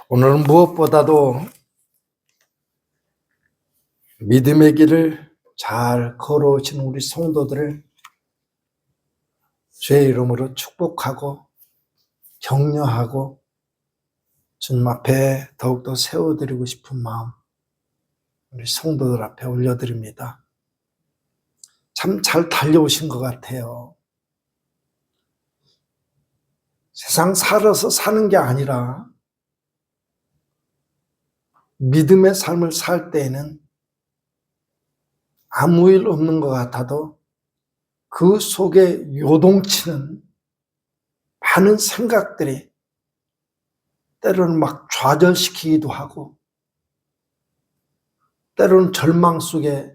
오늘은 무엇보다도 믿음의 길을 잘 걸어오신 우리 성도들을 주의 이름으로 축복하고 격려하고 주님 앞에 더욱더 세워드리고 싶은 마음 우리 성도들 앞에 올려드립니다. 참 잘 달려오신 것 같아요. 세상 살아서 사는 게 아니라 믿음의 삶을 살 때에는 아무 일 없는 것 같아도 그 속에 요동치는 많은 생각들이 때로는 막 좌절시키기도 하고 때로는 절망 속에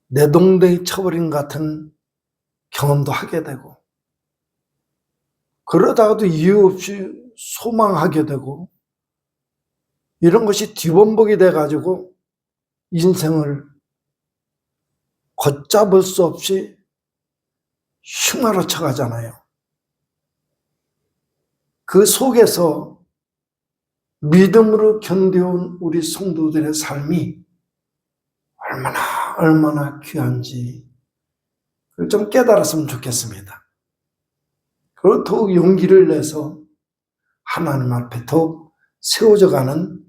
내동댕이 쳐버린 같은 경험도 하게 되고 그러다가도 이유 없이 소망하게 되고 이런 것이 뒤범벅이 돼가지고 인생을 걷잡을 수 없이 휘말아쳐 가잖아요. 그 속에서 믿음으로 견뎌온 우리 성도들의 삶이 얼마나 귀한지 그걸 좀 깨달았으면 좋겠습니다. 그리고 더욱 용기를 내서 하나님 앞에 더욱 세워져가는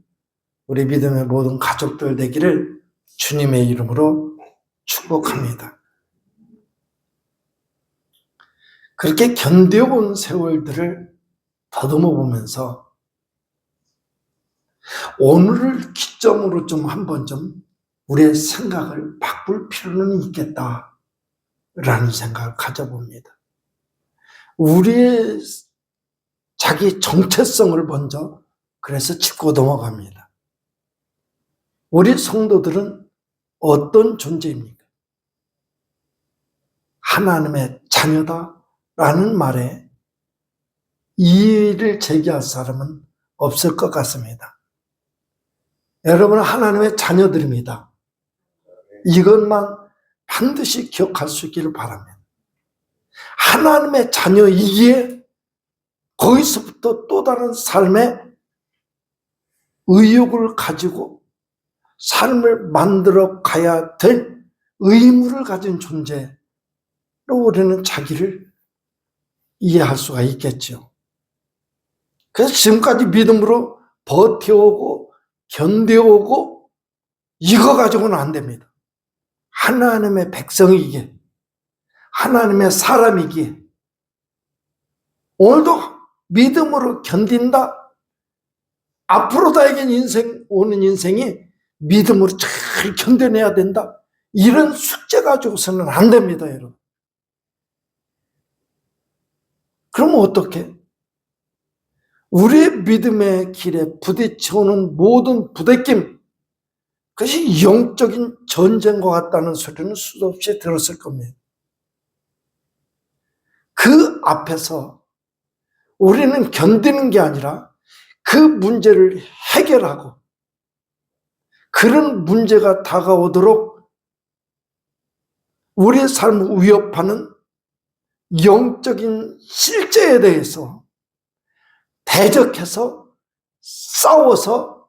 우리 믿음의 모든 가족들 되기를 주님의 이름으로 축복합니다. 그렇게 견뎌온 세월들을 더듬어 보면서 오늘을 기점으로 좀 한번 좀 우리의 생각을 바꿀 필요는 있겠다라는 생각을 가져봅니다. 우리의 자기 정체성을 먼저 그래서 짚고 넘어갑니다. 우리 성도들은 어떤 존재입니까? 하나님의 자녀다라는 말에 이의를 제기할 사람은 없을 것 같습니다. 여러분은 하나님의 자녀들입니다. 이것만 반드시 기억할 수 있기를 바랍니다. 하나님의 자녀이기에 거기서부터 또 다른 삶의 의욕을 가지고 삶을 만들어 가야 될 의무를 가진 존재로 우리는 자기를 이해할 수가 있겠죠. 그래서 지금까지 믿음으로 버텨오고 견뎌오고 이거 가지고는 안 됩니다. 하나님의 백성이기에 하나님의 사람이기에 오늘도 믿음으로 견딘다. 앞으로 나에겐 오는 인생이 믿음으로 잘 견뎌내야 된다. 이런 숙제 가지고서는 안 됩니다, 여러분. 그럼 어떻게? 우리의 믿음의 길에 부딪혀오는 모든 부대낌, 그것이 영적인 전쟁과 같다는 소리는 수도 없이 들었을 겁니다. 그 앞에서 우리는 견디는 게 아니라 그 문제를 해결하고 그런 문제가 다가오도록 우리의 삶을 위협하는 영적인 실제에 대해서 대적해서 싸워서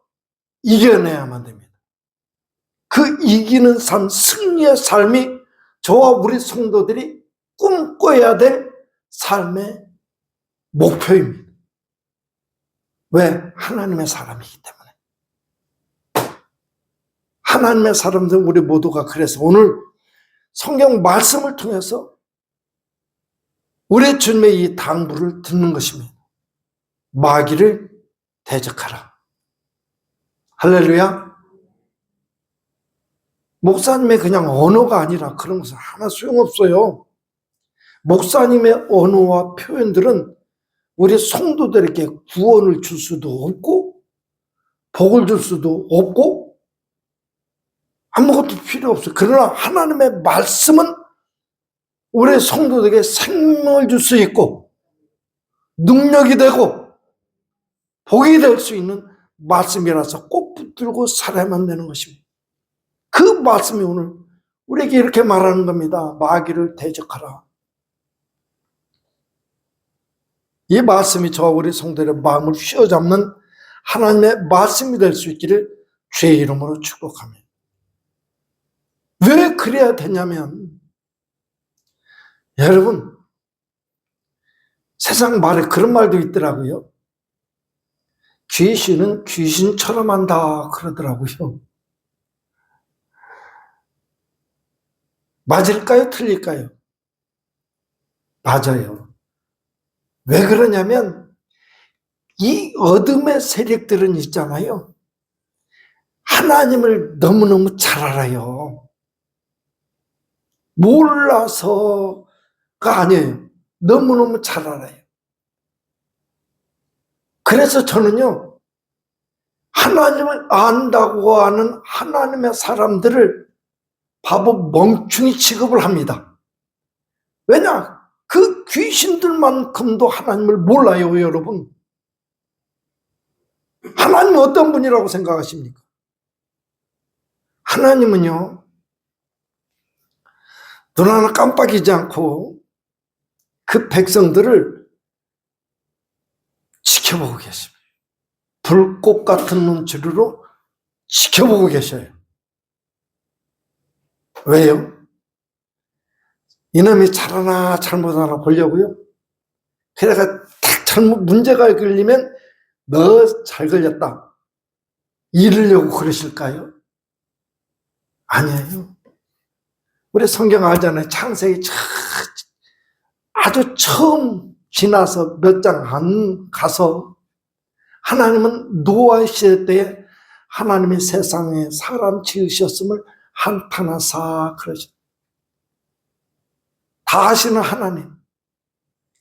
이겨내야만 됩니다. 그 이기는 삶, 승리의 삶이 저와 우리 성도들이 꿈꿔야 될 삶의 목표입니다. 왜? 하나님의 사람이기 때문에. 하나님의 사람들 우리 모두가 그래서 오늘 성경 말씀을 통해서 우리 주님의 이 당부를 듣는 것입니다. 마귀를 대적하라. 할렐루야. 목사님의 그냥 언어가 아니라 그런 것은 하나 소용없어요. 목사님의 언어와 표현들은 우리 성도들에게 구원을 줄 수도 없고 복을 줄 수도 없고 아무것도 필요 없어요. 그러나 하나님의 말씀은 우리 성도들에게 생명을 줄 수 있고 능력이 되고 복이 될 수 있는 말씀이라서 꼭 붙들고 살아야만 되는 것입니다. 그 말씀이 오늘 우리에게 이렇게 말하는 겁니다. 마귀를 대적하라. 이 말씀이 저와 우리 성도들의 마음을 휘어잡는 하나님의 말씀이 될 수 있기를 주의 이름으로 축복합니다. 왜 그래야 되냐면, 여러분, 세상 말에 그런 말도 있더라고요. 귀신은 귀신처럼 한다 그러더라고요. 맞을까요? 틀릴까요? 맞아요. 왜 그러냐면 이 어둠의 세력들은 있잖아요. 하나님을 너무너무 잘 알아요. 몰라서가 아니에요. 너무너무 잘 알아요. 그래서 저는요, 하나님을 안다고 하는 하나님의 사람들을 바보 멍충이 취급을 합니다. 왜냐? 그 귀신들만큼도 하나님을 몰라요, 여러분. 하나님은 어떤 분이라고 생각하십니까? 하나님은요, 눈 하나 깜빡이지 않고 그 백성들을 지켜보고 계십니다. 불꽃 같은 눈치로 지켜보고 계셔요. 왜요? 이놈이 잘하나 잘못하나 보려고요? 그래가 딱 잘못 문제가 걸리면 너 잘 걸렸다 이러려고 그러실까요? 아니에요. 우리 성경 알잖아요. 창세기 아주 처음 지나서 몇 장 안 가서 하나님은 노아 시대 때 하나님이 세상에 사람 지으셨음을 한탄하사 그러죠. 다 아시는 하나님.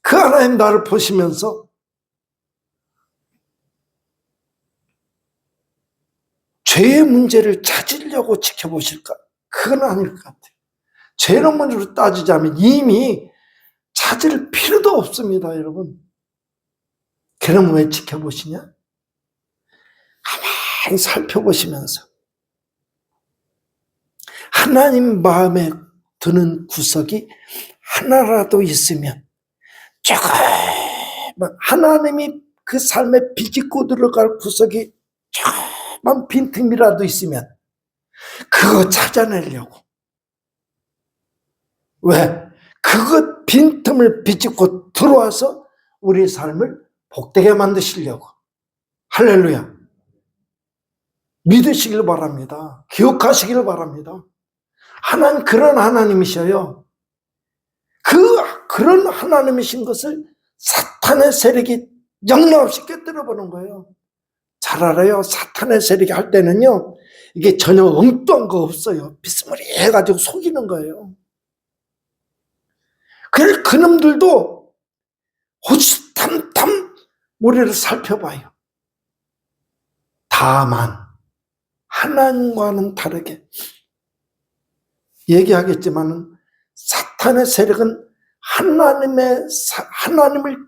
그 하나님 나를 보시면서 죄의 문제를 찾으려고 지켜보실까? 그건 아닐 것 같아요. 죄의 문제로 따지자면 이미 찾을 필요도 없습니다, 여러분. 그럼 왜 지켜보시냐? 가만히 살펴보시면서 하나님 마음에 드는 구석이 하나라도 있으면 조금 하나님이 그 삶에 비집고 들어갈 구석이 조금만 빈틈이라도 있으면 그거 찾아내려고. 왜? 그거 빈틈을 비집고 들어와서 우리 삶을 복되게 만드시려고. 할렐루야. 믿으시길 바랍니다. 기억하시길 바랍니다. 하나님 그런 하나님이셔요. 그런 하나님이신 것을 사탄의 세력이 영락없이 깨뜨려보는 거예요. 잘 알아요. 사탄의 세력이 할 때는요, 이게 전혀 엉뚱한 거 없어요. 비스무리해가지고 속이는 거예요. 그래서 그놈들도 호시탐탐 우리를 살펴봐요. 다만 하나님과는 다르게 얘기하겠지만은 사탄의 세력은 하나님을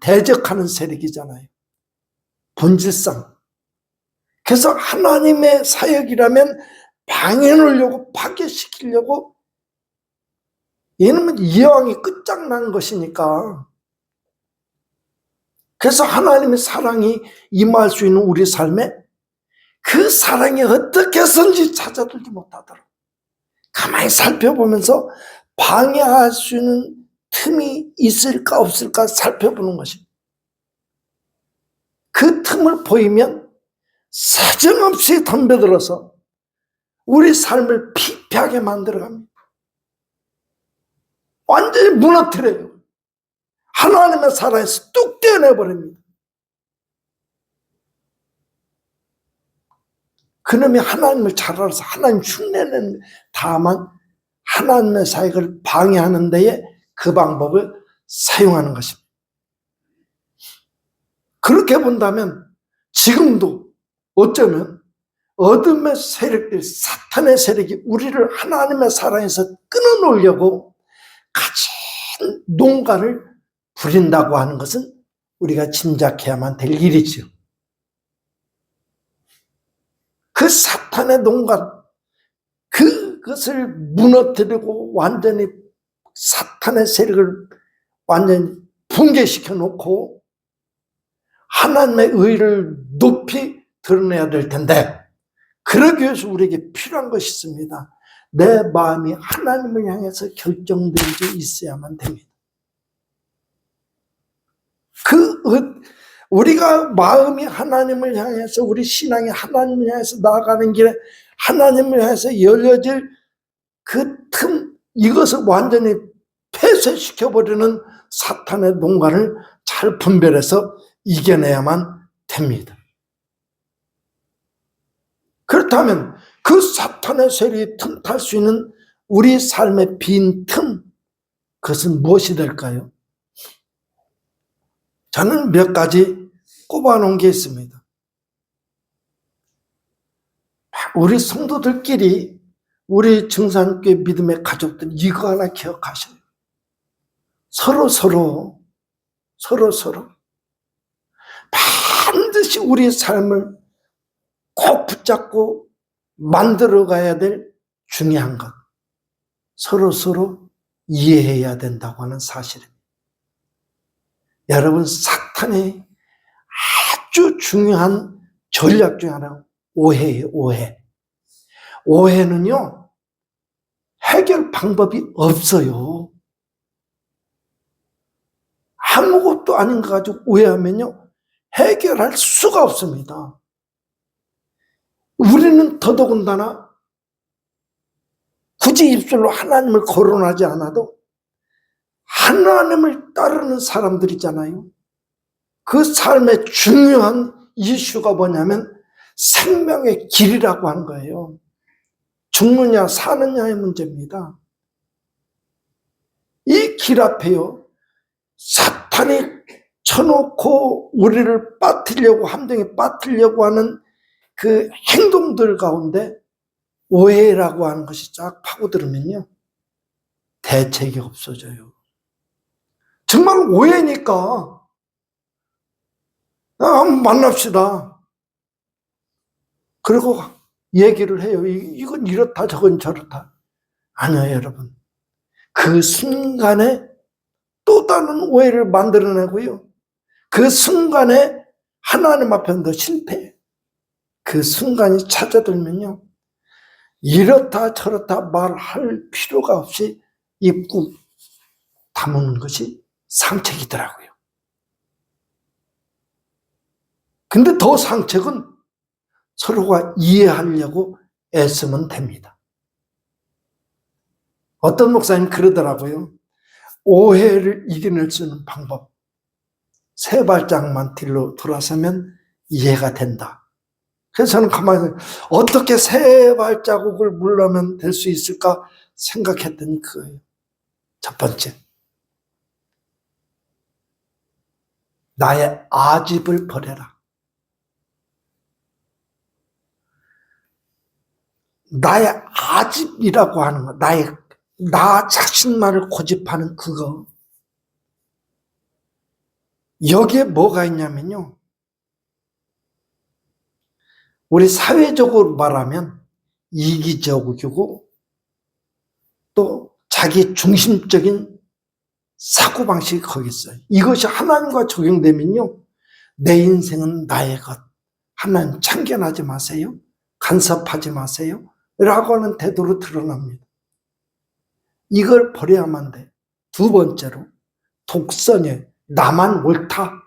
대적하는 세력이잖아요. 본질상. 그래서 하나님의 사역이라면 방해하려고 파괴시키려고 얘는 이왕이 끝장난 것이니까. 그래서 하나님의 사랑이 임할 수 있는 우리 삶에 그 사랑이 어떻게 해서든지 찾아들지 못하도록 가만히 살펴보면서 방해할 수 있는 틈이 있을까 없을까 살펴보는 것입니다. 그 틈을 보이면 사정없이 덤벼들어서 우리 삶을 피폐하게 만들어갑니다. 완전히 무너뜨려요. 하나님의 사랑에서 뚝 떼어내버립니다. 그놈이 하나님을 잘 알아서 하나님 흉내내는, 다만 하나님의 사역을 방해하는 데에 그 방법을 사용하는 것입니다. 그렇게 본다면 지금도 어쩌면 어둠의 세력들, 사탄의 세력이 우리를 하나님의 사랑에서 끊어놓으려고 가진 농간을 부린다고 하는 것은 우리가 짐작해야만 될 일이죠. 그 사탄의 농간, 그것을 무너뜨리고 완전히 사탄의 세력을 완전히 붕괴시켜 놓고 하나님의 의를 높이 드러내야 될 텐데, 그러기 위해서 우리에게 필요한 것이 있습니다. 내 마음이 하나님을 향해서 결정된 게 있어야만 됩니다. 우리가 마음이 하나님을 향해서, 우리 신앙이 하나님을 향해서 나아가는 길에 하나님을 향해서 열려질 그 틈, 이것을 완전히 폐쇄시켜버리는 사탄의 농간을 잘 분별해서 이겨내야만 됩니다. 그렇다면 그 사탄의 세력이 틈탈 수 있는 우리 삶의 빈 틈, 그것은 무엇이 될까요? 저는 몇 가지 꼽아놓은 게 있습니다. 우리 성도들끼리, 우리 증산교회 믿음의 가족들, 이거 하나 기억하셔요. 서로 반드시 우리의 삶을 꼭 붙잡고 만들어 가야 될 중요한 것, 서로 이해해야 된다고 하는 사실입니다. 여러분, 사탄의 아주 중요한 전략 중 하나가 오해예요. 오해는요, 해결 방법이 없어요. 아무것도 아닌 거 가지고 오해하면요, 해결할 수가 없습니다. 우리는 더더군다나 굳이 입술로 하나님을 거론하지 않아도 하나님을 따르는 사람들이잖아요. 그 삶의 중요한 이슈가 뭐냐면 생명의 길이라고 하는 거예요. 죽느냐 사느냐의 문제입니다. 이 길 앞에요, 사탄이 쳐놓고 우리를 빠뜨리려고, 함정에 빠뜨리려고 하는 그 행동들 가운데 오해라고 하는 것이 쫙 파고들면요, 대책이 없어져요. 정말 오해니까 한번 만납시다. 그리고 얘기를 해요. 이건 이렇다, 저건 저렇다. 아니요, 여러분. 그 순간에 또 다른 오해를 만들어내고요, 그 순간에 하나님 앞에 더 실패해. 그 순간이 찾아들면요, 이렇다 저렇다 말할 필요가 없이 입고 다무는 것이 상책이더라고요. 근데 더 상책은 서로가 이해하려고 애쓰면 됩니다. 어떤 목사님 그러더라고요. 오해를 이겨낼 수 있는 방법, 3발짝만 뒤로 돌아서면 이해가 된다. 그래서 저는 가만히 어떻게 3발자국을 물러면 될 수 있을까 생각했더니 그거예요. 첫 번째, 나의 아집을 버려라. 나의 아집이라고 하는 거, 나 자신만을 고집하는 그거, 여기에 뭐가 있냐면요, 우리 사회적으로 말하면 이기적이고 또 자기 중심적인 사고방식이 거기 있어요. 이것이 하나님과 적용되면요, 내 인생은 나의 것, 하나님 참견하지 마세요, 간섭하지 마세요 라고 하는 태도로 드러납니다. 이걸 버려야만 돼. 두 번째로, 독선이에요. 나만 옳다.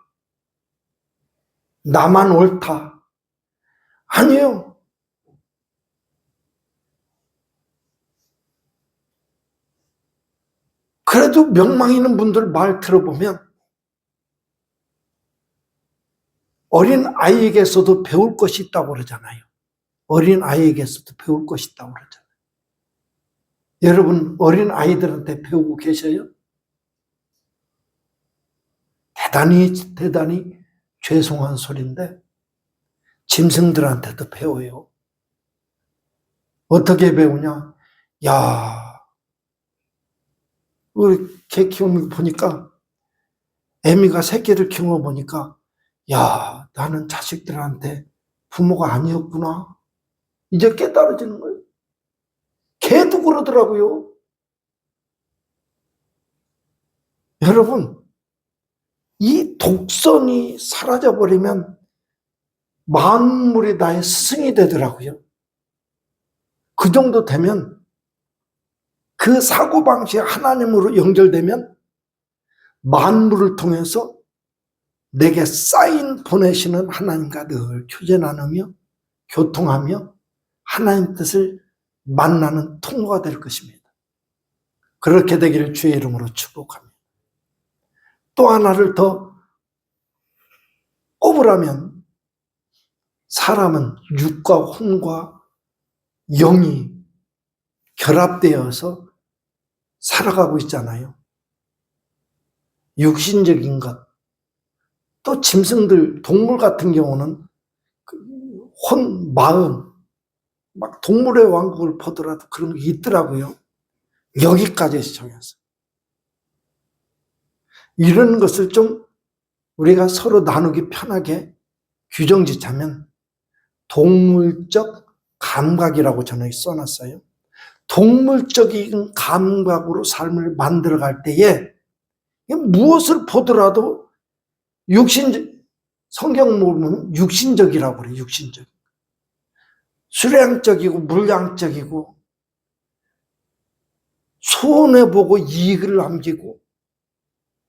아니에요. 그래도 명망 있는 분들 말 들어보면 어린 아이에게서도 배울 것이 있다고 그러잖아요. 어린 아이에게서도 배울 것이 있다고 그러잖아요. 여러분, 어린 아이들한테 배우고 계셔요? 대단히 죄송한 소리인데 짐승들한테도 배워요. 어떻게 배우냐? 야, 우리 개 키우는 거 보니까, 애미가 새끼를 키우는 거 보니까, 야, 나는 자식들한테 부모가 아니었구나. 이제 깨달아지는 거예요. 개도 그러더라고요. 여러분, 이 독선이 사라져버리면 만물이 나의 스승이 되더라고요. 그 정도 되면, 그 사고방식이 하나님으로 연결되면 만물을 통해서 내게 사인 보내시는 하나님과 늘 교제 나누며 교통하며 하나님 뜻을 만나는 통로가 될 것입니다. 그렇게 되기를 주의 이름으로 축복합니다. 또 하나를 더 꼽으라면, 사람은 육과 혼과 영이 결합되어서 살아가고 있잖아요. 육신적인 것, 또 짐승들, 동물 같은 경우는 마음, 막 동물의 왕국을 보더라도 그런 게 있더라고요. 여기까지 정해서. 이런 것을 좀 우리가 서로 나누기 편하게 규정 짓자면 동물적 감각이라고 저는 써놨어요. 동물적인 감각으로 삶을 만들어갈 때에 무엇을 보더라도 성경 보면 육신적이라고 그래요. 육신적. 수량적이고 물량적이고 손해보고 이익을 남기고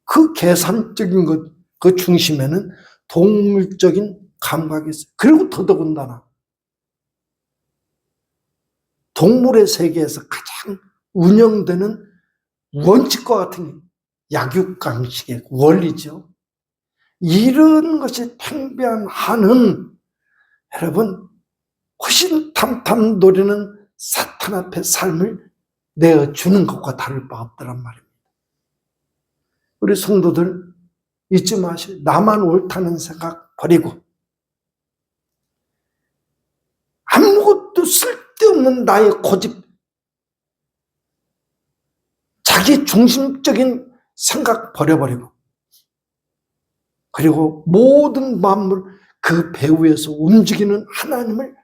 그 계산적인 것, 그 중심에는 동물적인 감각이 있어요. 그리고 더더군다나 동물의 세계에서 가장 운영되는 원칙과 같은 약육강식의 원리죠. 이런 것이 팽배한 여러분, 호신탐탐 노리는 사탄 앞에 삶을 내어주는 것과 다를 바 없더란 말입니다. 우리 성도들 잊지 마시고 나만 옳다는 생각 버리고 아무것도 쓸데없는 나의 고집, 자기 중심적인 생각 버려버리고, 그리고 모든 만물 그 배후에서 움직이는 하나님을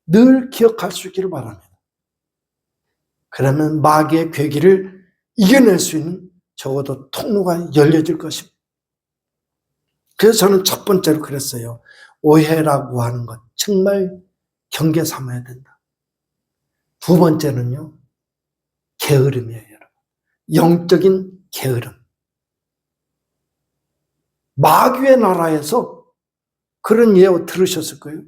늘 기억할 수 있기를 바랍니다. 그러면 마귀의 괴기를 이겨낼 수 있는 적어도 통로가 열려질 것입니다. 그래서 저는 첫 번째로 그랬어요. 오해라고 하는 것 정말 경계 삼아야 된다. 두 번째는요, 게으름이에요, 여러분. 영적인 게으름. 마귀의 나라에서 그런 예언 들으셨을 거예요.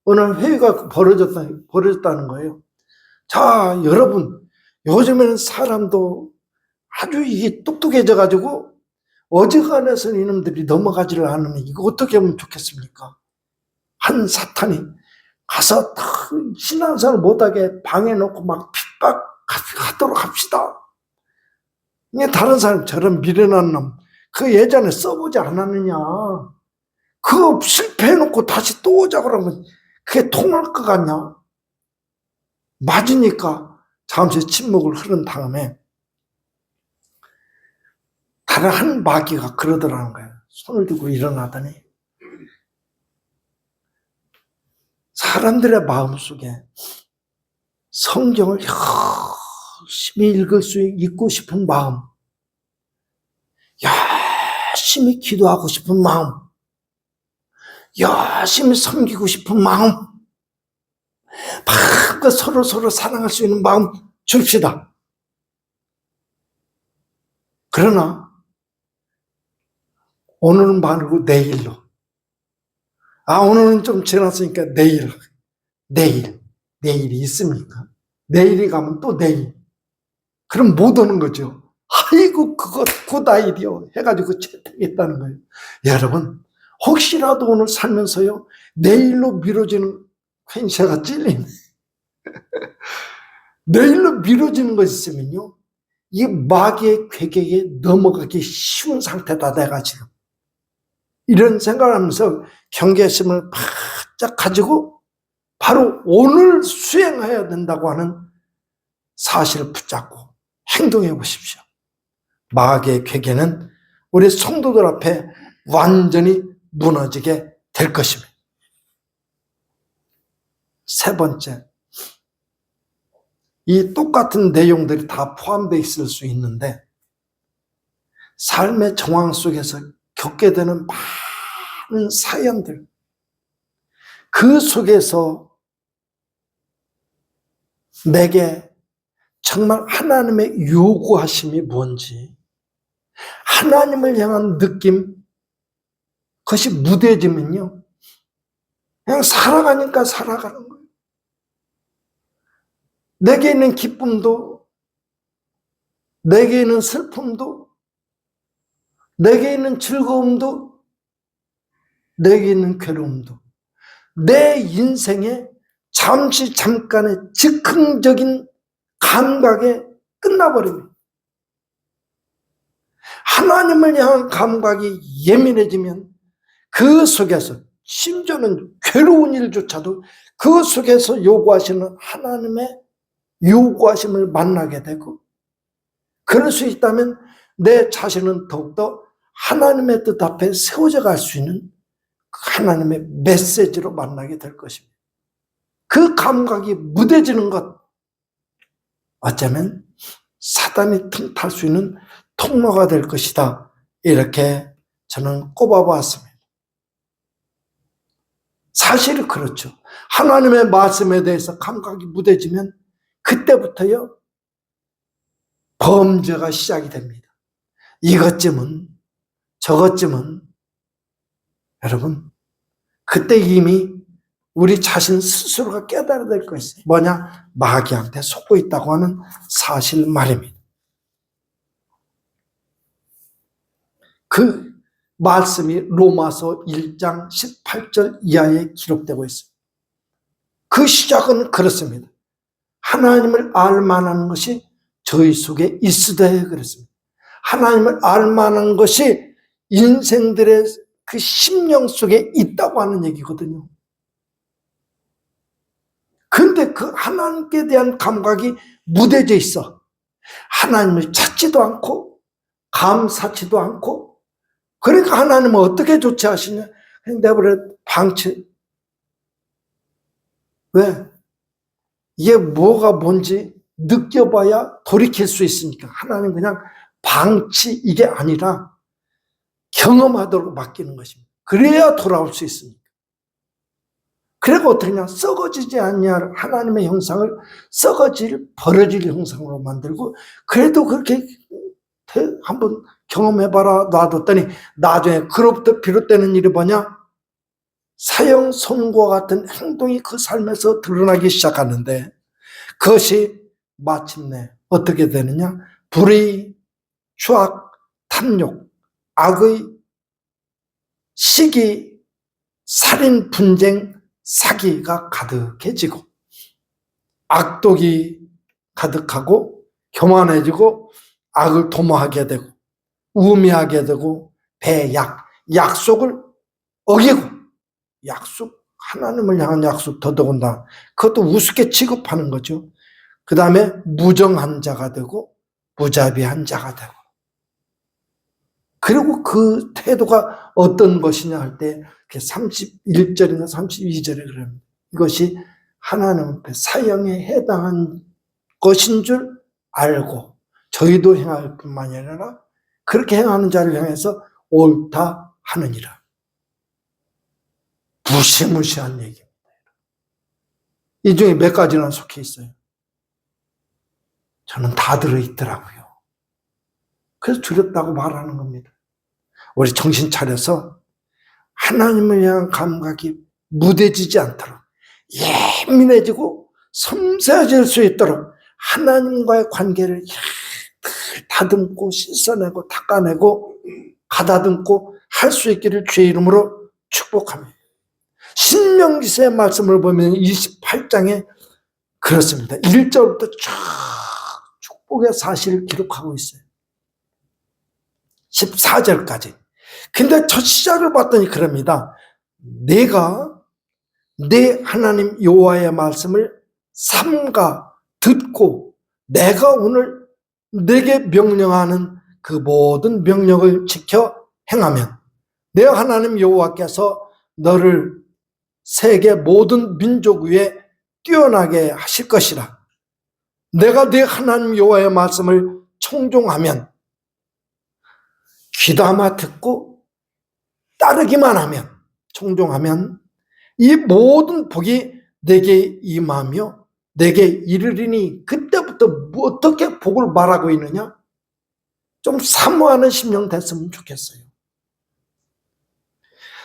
어느 회의가 벌어졌다는 거예요. 자, 여러분, 요즘에는 사람도 아주 이게 똑똑해져가지고 어지간해서 이놈들이 넘어가지를 않으면 이거 어떻게 하면 좋겠습니까? 한 사탄이 가서 신앙생활 못하게 방해놓고 막 핍박하도록 합시다. 이게 다른 사람처럼 미련한 놈, 그 예전에 써보지 않았느냐. 그거 실패해놓고 다시 또 오자 그러면 그게 통할 것 같냐? 맞으니까 잠시 침묵을 흐른 다음에 다른 한 마귀가 그러더라는 거예요. 손을 들고 일어나더니 사람들의 마음속에 성경을 열심히 읽고 싶은 마음, 열심히 기도하고 싶은 마음, 열심히 섬기고 싶은 마음, 막 서로 사랑할 수 있는 마음 줍시다. 그러나 오늘은 말고 내일로, 오늘은 좀 지났으니까 내일이 있습니까? 내일이 가면 또 내일. 그럼 못 오는 거죠. 아이고, 그거 굿아이디어 해가지고 채택했다는 거예요. 여러분, 혹시라도 오늘 살면서요, 내일로 미뤄지는, 괜히 제가 찔리네. 내일로 미뤄지는 것 있으면요, 이 마귀의 괴계에 넘어가기 쉬운 상태다, 내가 지금. 이런 생각을 하면서 경계심을 바짝 가지고 바로 오늘 수행해야 된다고 하는 사실을 붙잡고 행동해 보십시오. 마귀의 괴계는 우리 성도들 앞에 완전히 무너지게 될 것입니다. 세 번째, 이 똑같은 내용들이 다 포함되어 있을 수 있는데 삶의 정황 속에서 겪게 되는 많은 사연들, 그 속에서 내게 정말 하나님의 요구하심이 뭔지, 하나님을 향한 느낌, 그것이 무뎌지면요, 그냥 살아가니까 살아가는 거예요. 내게 있는 기쁨도, 내게 있는 슬픔도, 내게 있는 즐거움도, 내게 있는 괴로움도, 내 인생의 잠깐의 즉흥적인 감각에 끝나버립니다. 하나님을 향한 감각이 예민해지면 그 속에서, 심지어는 괴로운 일조차도 그 속에서 요구하시는 하나님의 요구하심을 만나게 되고, 그럴 수 있다면 내 자신은 더욱더 하나님의 뜻 앞에 세워져 갈 수 있는 하나님의 메시지로 만나게 될 것입니다. 그 감각이 무뎌지는 것, 어쩌면 사단이 틈탈 수 있는 통로가 될 것이다. 이렇게 저는 꼽아봤습니다. 사실은 그렇죠. 하나님의 말씀에 대해서 감각이 무뎌지면 그때부터요, 범죄가 시작이 됩니다. 이것쯤은 저것쯤은, 여러분, 그때 이미 우리 자신 스스로가 깨달아야 될 것이 뭐냐? 마귀한테 속고 있다고 하는 사실 말입니다. 그 말씀이 로마서 1장 18절 이하에 기록되고 있습니다. 그 시작은 그렇습니다. 하나님을 알만한 것이 저희 속에 있으되 그랬습니다. 하나님을 알만한 것이 인생들의 그 심령 속에 있다고 하는 얘기거든요. 근데 그 하나님께 대한 감각이 무뎌져 있어. 하나님을 찾지도 않고 감사치도 않고, 그러니까 하나님은 어떻게 조치하시냐? 그냥 내버려 방치. 왜? 이게 뭐가 뭔지 느껴봐야 돌이킬 수 있으니까. 하나님 그냥 방치, 이게 아니라 경험하도록 맡기는 것입니다. 그래야 돌아올 수 있습니다. 그리고 어떻게 하냐? 썩어지지 않냐, 하나님의 형상을 썩어질, 벌어질 형상으로 만들고, 그래도 그렇게 한번 경험해봐라 놔뒀더니 나중에 그로부터 비롯되는 일이 뭐냐? 사형 선고와 같은 행동이 그 삶에서 드러나기 시작하는데, 그것이 마침내 어떻게 되느냐? 불의, 추악, 탐욕, 악의, 시기, 살인, 분쟁, 사기가 가득해지고, 악독이 가득하고 교만해지고, 악을 도모하게 되고 우매하게 되고, 배약, 약속을 어기고, 약속, 하나님을 향한 약속 더더군다나 그것도 우습게 취급하는 거죠. 그 다음에 무정한 자가 되고 무자비한 자가 되고, 그리고 그 태도가 어떤 것이냐 할 때 31절인가 32절에 그럽니다. 이것이 하나님 앞에 사형에 해당한 것인 줄 알고 저희도 행할 뿐만이 아니라 그렇게 행하는 자를 향해서 옳다 하느니라. 무시무시한 얘기입니다. 이 중에 몇 가지나 속해 있어요. 저는 다 들어있더라고요. 그래서 두렵다고 말하는 겁니다. 우리 정신 차려서 하나님을 향한 감각이 무뎌지지 않도록, 예민해지고 섬세해질 수 있도록 하나님과의 관계를 다듬고 씻어내고 닦아내고 가다듬고 할 수 있기를 주의 이름으로 축복합니다. 신명기서의 말씀을 보면 28장에 그렇습니다. 1절부터 쭉 축복의 사실을 기록하고 있어요. 14절까지. 근데 첫 시작을 봤더니 그럽니다. 내가 내 하나님 여호와의 말씀을 삼가 듣고 내가 오늘 내게 명령하는 그 모든 명령을 지켜 행하면 내 하나님 여호와께서 너를 세계 모든 민족 위에 뛰어나게 하실 것이라. 내가 내 하나님 여호와의 말씀을 청종하면, 귀담아 듣고 따르기만 하면, 청종하면 이 모든 복이 내게 임하며 내게 이르리니, 그때부터 어떻게 복을 말하고 있느냐? 좀 사모하는 심령 됐으면 좋겠어요.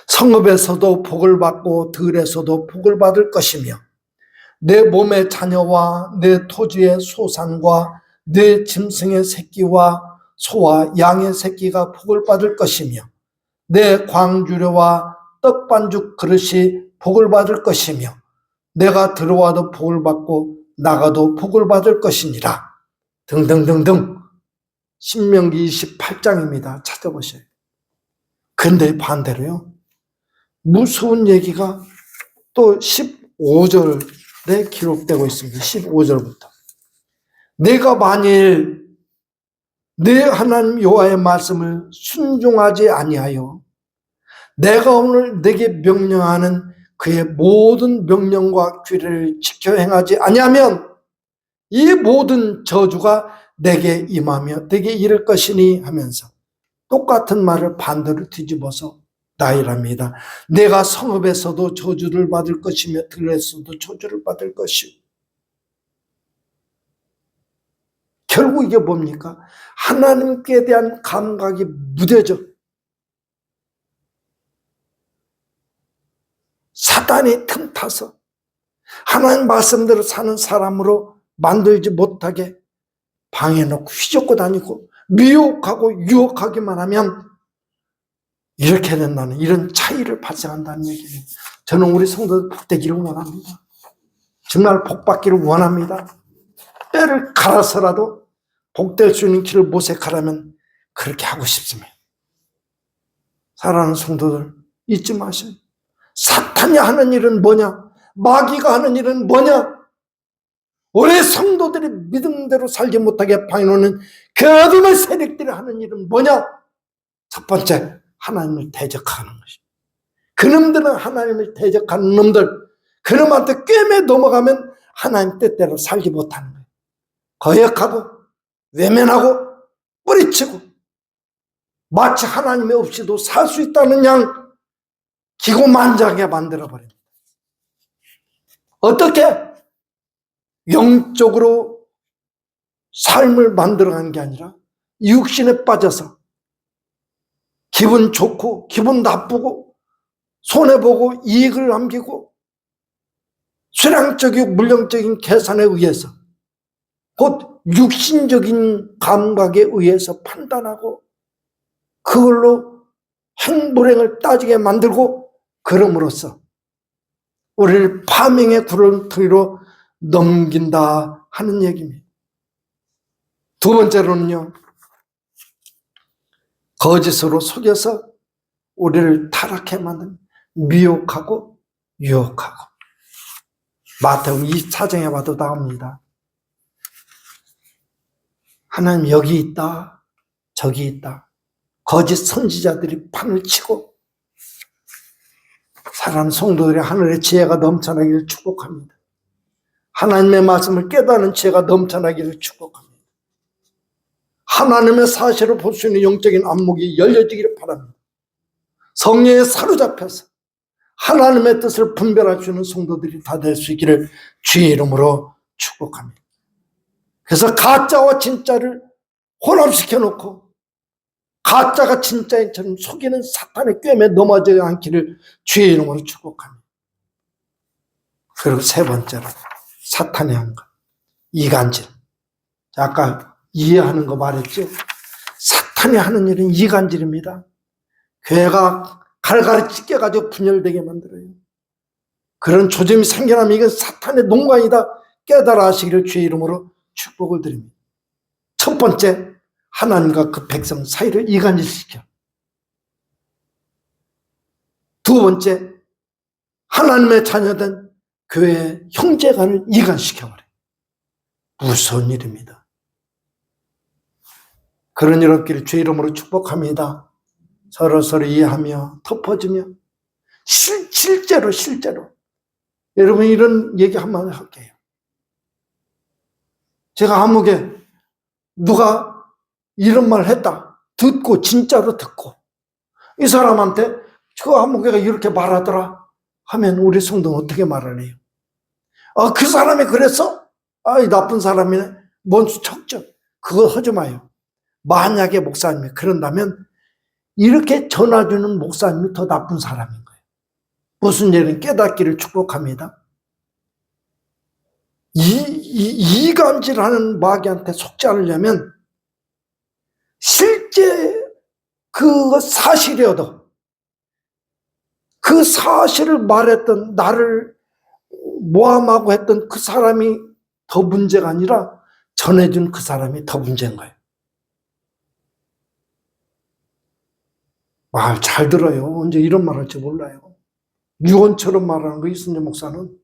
성읍에서도 복을 받고 들에서도 복을 받을 것이며, 내 몸의 자녀와 내 토지의 소산과 내 짐승의 새끼와 소와 양의 새끼가 복을 받을 것이며, 내 광주려와 떡반죽 그릇이 복을 받을 것이며, 내가 들어와도 복을 받고 나가도 복을 받을 것이니라. 등등등등. 신명기 28장입니다. 찾아보세요. 근데 반대로요, 무서운 얘기가 또 15절에 기록되고 있습니다. 15절부터. 내가 만일 내 하나님 여호와의 말씀을 순종하지 아니하여 내가 오늘 내게 명령하는 그의 모든 명령과 규례를 지켜 행하지 아니하면 이 모든 저주가 내게 임하며 내게 이를 것이니 하면서 똑같은 말을 반대로 뒤집어서 나이랍니다. 내가 성읍에서도 저주를 받을 것이며 들에서도 저주를 받을 것이요. 결국 이게 뭡니까? 하나님께 대한 감각이 무뎌져. 사단이 틈타서 하나님 말씀대로 사는 사람으로 만들지 못하게 방해놓고 휘젓고 다니고 미혹하고 유혹하기만 하면 이렇게 된다는, 이런 차이를 발생한다는 얘기예요. 저는 우리 성도들 복되기를 원합니다. 정말 복받기를 원합니다. 뼈를 갈아서라도 복될 수 있는 길을 모색하라면 그렇게 하고 싶습니다. 사랑하는 성도들, 잊지 마세요. 사탄이 하는 일은 뭐냐? 마귀가 하는 일은 뭐냐? 우리 성도들이 믿음대로 살지 못하게 방해하는 그 어둠의 세력들이 하는 일은 뭐냐? 첫 번째, 하나님을 대적하는 것입니다. 그놈들은 하나님을 대적하는 놈들, 그놈한테 꿰매 넘어가면 하나님 뜻대로 살지 못하는 거예요. 거역하고 외면하고 뿌리치고 마치 하나님이 없이도 살 수 있다는 양 기고만장하게 만들어버립니다. 어떻게? 영적으로 삶을 만들어가는 게 아니라 육신에 빠져서 기분 좋고 기분 나쁘고 손해보고 이익을 남기고 수량적이고 물량적인 계산에 의해서, 곧 육신적인 감각에 의해서 판단하고 그걸로 행불행을 따지게 만들고, 그럼으로써 우리를 파명의 구렁텅이로 넘긴다 하는 얘기입니다. 두 번째로는요, 거짓으로 속여서 우리를 타락해 만든, 미혹하고 유혹하고. 마태복음 24장에 봐도 나옵니다. 하나님 여기 있다, 저기 있다. 거짓 선지자들이 판을 치고 사람 성도들의 하늘의 지혜가 넘쳐나기를 축복합니다. 하나님의 말씀을 깨닫는 지혜가 넘쳐나기를 축복합니다. 하나님의 사실을 볼 수 있는 영적인 안목이 열려지기를 바랍니다. 성령에 사로잡혀서 하나님의 뜻을 분별할 수 있는 성도들이 다 될 수 있기를 주의 이름으로 축복합니다. 그래서 가짜와 진짜를 혼합시켜 놓고 가짜가 진짜인처럼 속이는 사탄의 꿰매 넘어지지 않기를 주의 이름으로 축복합니다. 그리고 세 번째로 사탄이 한 것, 이간질. 아까 이해하는 거 말했죠? 사탄이 하는 일은 이간질입니다. 교회가 갈갈이 찢겨가지고 분열되게 만들어요. 그런 조짐이 생겨나면 이건 사탄의 농간이다 깨달아 하시기를 주의 이름으로 축복을 드립니다. 첫 번째, 하나님과 그 백성 사이를 이간질시켜. 두 번째, 하나님의 자녀된 교회의 형제간을 이간시켜버려요. 무서운 일입니다. 그런 일 없기를 주의 이름으로 축복합니다. 서로 이해하며 덮어주며 실제로 여러분 이런 얘기 한번 할게요. 제가 아무개 누가 이런 말 했다 듣고 진짜로 듣고 이 사람한테 저 아무개가 이렇게 말하더라 하면 우리 성도는 어떻게 말을 해요? 그 사람이 그랬어? 이 나쁜 사람이네. 뭔 척죠? 그거 하지 마요. 만약에 목사님이 그런다면 이렇게 전화주는 목사님이 더 나쁜 사람인 거예요. 무슨 일은 깨닫기를 축복합니다. 이간질하는 마귀한테 속지 않으려면 실제 그 사실이어도 그 사실을 말했던 나를 모함하고 했던 그 사람이 더 문제가 아니라 전해준 그 사람이 더 문제인 거예요. 말 잘 들어요. 언제 이런 말 할지 몰라요. 유언처럼 말하는 거 이순재 목사는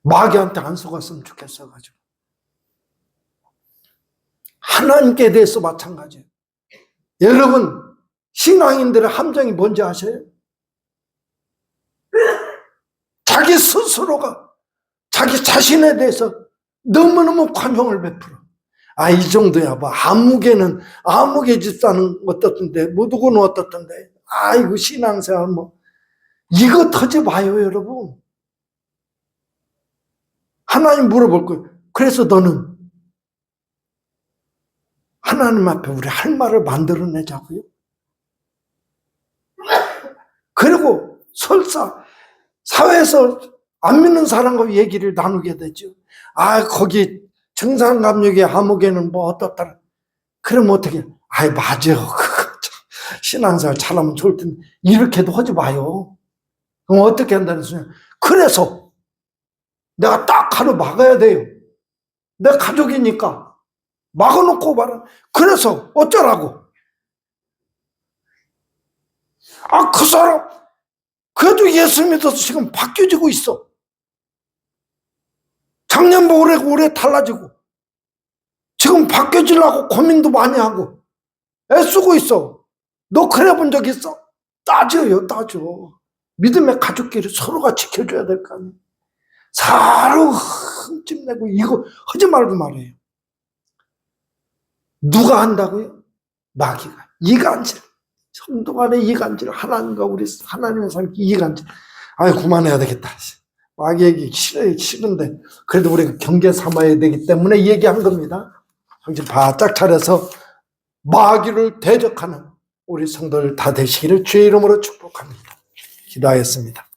마귀한테 안 속았으면 좋겠어가지고. 하나님께 대해서 마찬가지예요. 여러분, 신앙인들의 함정이 뭔지 아셔요? 자기 스스로가 자기 자신에 대해서 너무너무 관용을 베풀어. 이 정도야. 뭐, 아무개 집사는 어떻던데, 뭐, 누구는 어떻던데. 이거 신앙생활 뭐. 이거 터지 마요, 여러분. 하나님 물어볼 거예요. 그래서 너는 하나님 앞에 우리 할 말을 만들어내자고요. 그리고 설사 사회에서 안 믿는 사람과 얘기를 나누게 되죠. 거기 정상감력의 암흑에는 뭐 어떻다. 그럼 어떻게? 맞아. 신앙생활 잘하면 좋을 텐데 이렇게도 하지 마요. 그럼 어떻게 한다는 소리야? 그래서 내가 딱 하루 막아야 돼요. 내 가족이니까 막아놓고 말은. 그래서 어쩌라고? 그 사람 그래도 예수 믿어서 지금 바뀌어지고 있어. 작년보다 올해 달라지고 지금 바뀌어지려고 고민도 많이 하고 애쓰고 있어. 너 그래 본 적 있어? 따져요. 믿음의 가족끼리 서로가 지켜줘야 될 거 아니에요. 서로 흠집내고 이거 하지 말고 말해요. 누가 한다고요? 마귀가. 이간질. 성도 간에 이간질. 하나님과 우리 하나님의 삶 이간질. 그만해야 되겠다. 마귀 얘기 싫은데 그래도 우리가 경계 삼아야 되기 때문에 얘기한 겁니다. 정신 바짝 차려서 마귀를 대적하는 우리 성도들 다 되시기를 주의 이름으로 축복합니다. 기도하였습니다.